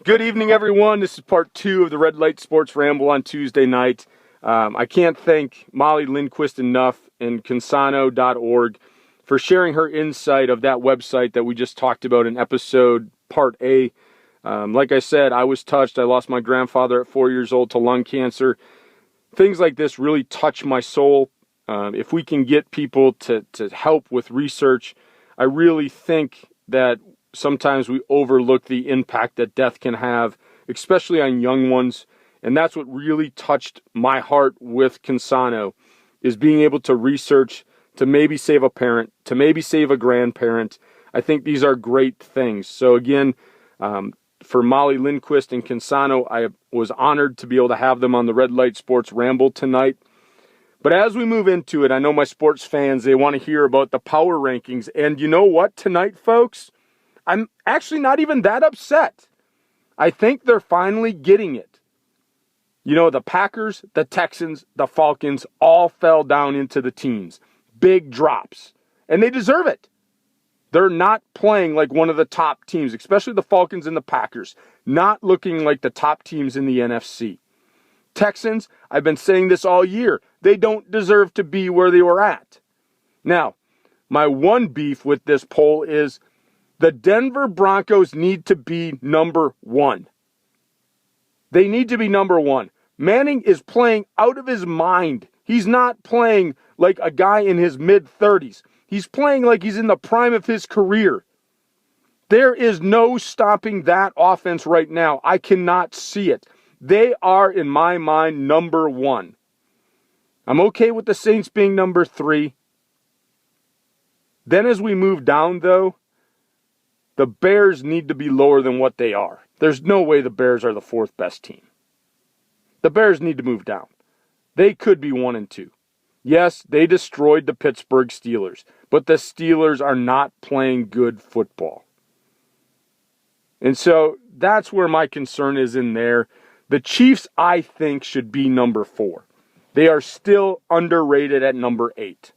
Good evening, everyone. This is part 2 of the Light Sports Ramble on Tuesday night. I can't thank Molly Lindquist enough and Consano.org for sharing her insight of that website that we just talked about in episode part A. Like I said, I was touched. I lost my grandfather at 4 years old to lung cancer. Things like this really touch my soul. If we can get people to help with research, I really think that sometimes we overlook the impact that death can have, especially on young ones. And that's what really touched my heart with Consano, is being able to research to maybe save a parent, to maybe save a grandparent. I think these are great things. So again, for Molly Lindquist and Consano, I was honored to be able to have them on the Red Light Sports Ramble tonight. But as we move into it, I know my sports fans, they want to hear about the power rankings. And you know what tonight, folks? I'm actually not even that upset. I think they're finally getting it. You know, the Packers, the Texans, the Falcons all fell down into the teens. Big drops. And they deserve it. They're not playing like one of the top teams, especially the Falcons and the Packers. Not looking like the top teams in the NFC. Texans, I've been saying this all year. They don't deserve to be where they were at. Now, my one beef with this poll is the Denver Broncos need to be number 1. They need to be number 1. Manning is playing out of his mind. He's not playing like a guy in his mid-30s. He's playing like he's in the prime of his career. There is no stopping that offense right now. I cannot see it. They are, in my mind, number 1. I'm okay with the Saints being number 3. Then as we move down, though, the Bears need to be lower than what they are. There's no way the Bears are the 4th best team. The Bears need to move down. They could be 1 and 2. Yes, they destroyed the Pittsburgh Steelers, but the Steelers are not playing good football. And so that's where my concern is in there. The Chiefs, I think, should be number 4. They are still underrated at number 8.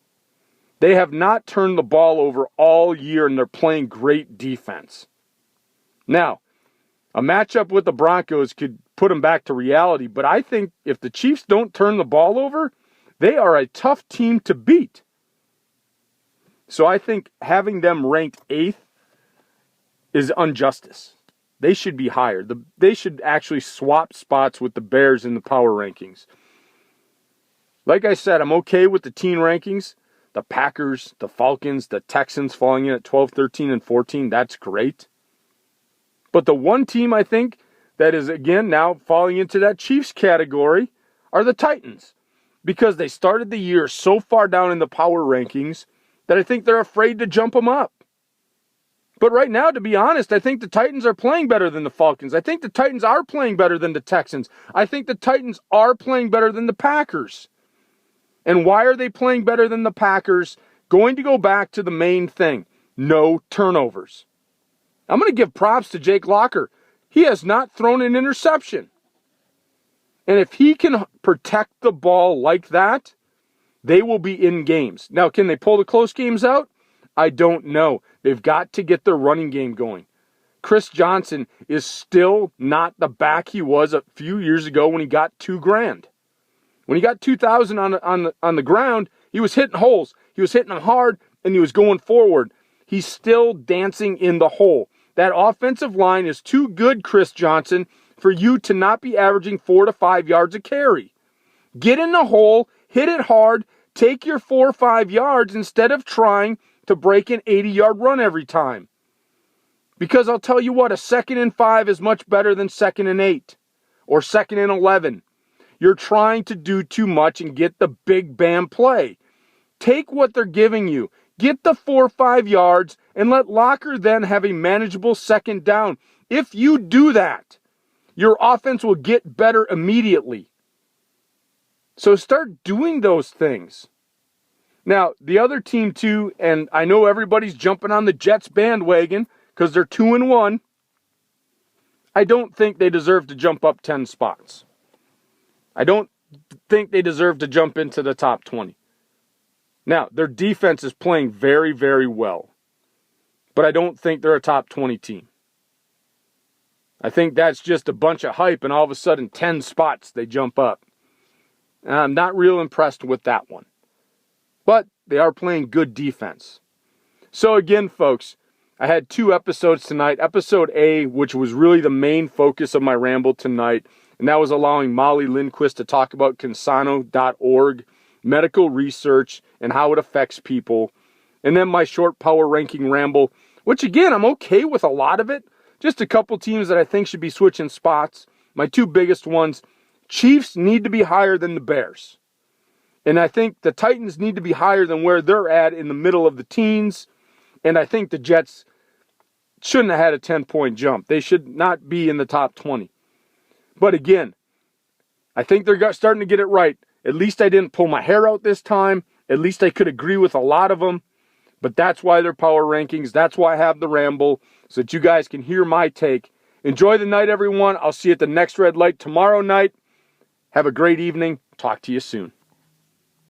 They have not turned the ball over all year, and they're playing great defense. Now, a matchup with the Broncos could put them back to reality, but I think if the Chiefs don't turn the ball over, they are a tough team to beat. So I think having them ranked 8th is injustice. They should be higher. They should actually swap spots with the Bears in the power rankings. Like I said, I'm okay with the teen rankings. The Packers, the Falcons, the Texans falling in at 12, 13, and 14. That's great. But the one team I think that is, again, now falling into that Chiefs category are the Titans. Because they started the year so far down in the power rankings that I think they're afraid to jump them up. But right now, to be honest, I think the Titans are playing better than the Falcons. I think the Titans are playing better than the Texans. I think the Titans are playing better than the Packers. And why are they playing better than the Packers? Going to go back to the main thing. No turnovers. I'm going to give props to Jake Locker. He has not thrown an interception. And if he can protect the ball like that, they will be in games. Now, can they pull the close games out? I don't know. They've got to get their running game going. Chris Johnson is still not the back he was a few years ago when he got $2,000. When he got 2,000 on the ground, he was hitting holes. He was hitting them hard, and he was going forward. He's still dancing in the hole. That offensive line is too good, Chris Johnson, for you to not be averaging 4 to 5 yards a carry. Get in the hole, hit it hard, take your 4 or 5 yards instead of trying to break an 80-yard run every time. Because I'll tell you what, a 2nd and 5 is much better than 2nd and 8 or 2nd and 11. You're trying to do too much and get the big bam play. Take what they're giving you. Get the 4 or 5 yards and let Locker then have a manageable 2nd down. If you do that, your offense will get better immediately. So start doing those things. Now, the other team too, and I know everybody's jumping on the Jets bandwagon because they're 2-1. I don't think they deserve to jump up 10 spots. I don't think they deserve to jump into the top 20. Now, their defense is playing very, very well. But I don't think they're a top 20 team. I think that's just a bunch of hype, and all of a sudden 10 spots they jump up. And I'm not real impressed with that one. But they are playing good defense. So again, folks, I had 2 episodes tonight. Episode A, which was really the main focus of my ramble tonight, and that was allowing Molly Lindquist to talk about Consano.org, medical research, and how it affects people. And then my short power ranking ramble, which again, I'm okay with a lot of it. Just a couple teams that I think should be switching spots. My 2 biggest ones, Chiefs need to be higher than the Bears. And I think the Titans need to be higher than where they're at in the middle of the teens. And I think the Jets shouldn't have had a 10-point jump. They should not be in the top 20. But again, I think they're starting to get it right. At least I didn't pull my hair out this time. At least I could agree with a lot of them. But that's why they're power rankings. That's why I have the ramble, so that you guys can hear my take. Enjoy the night, everyone. I'll see you at the next red light tomorrow night. Have a great evening. Talk to you soon.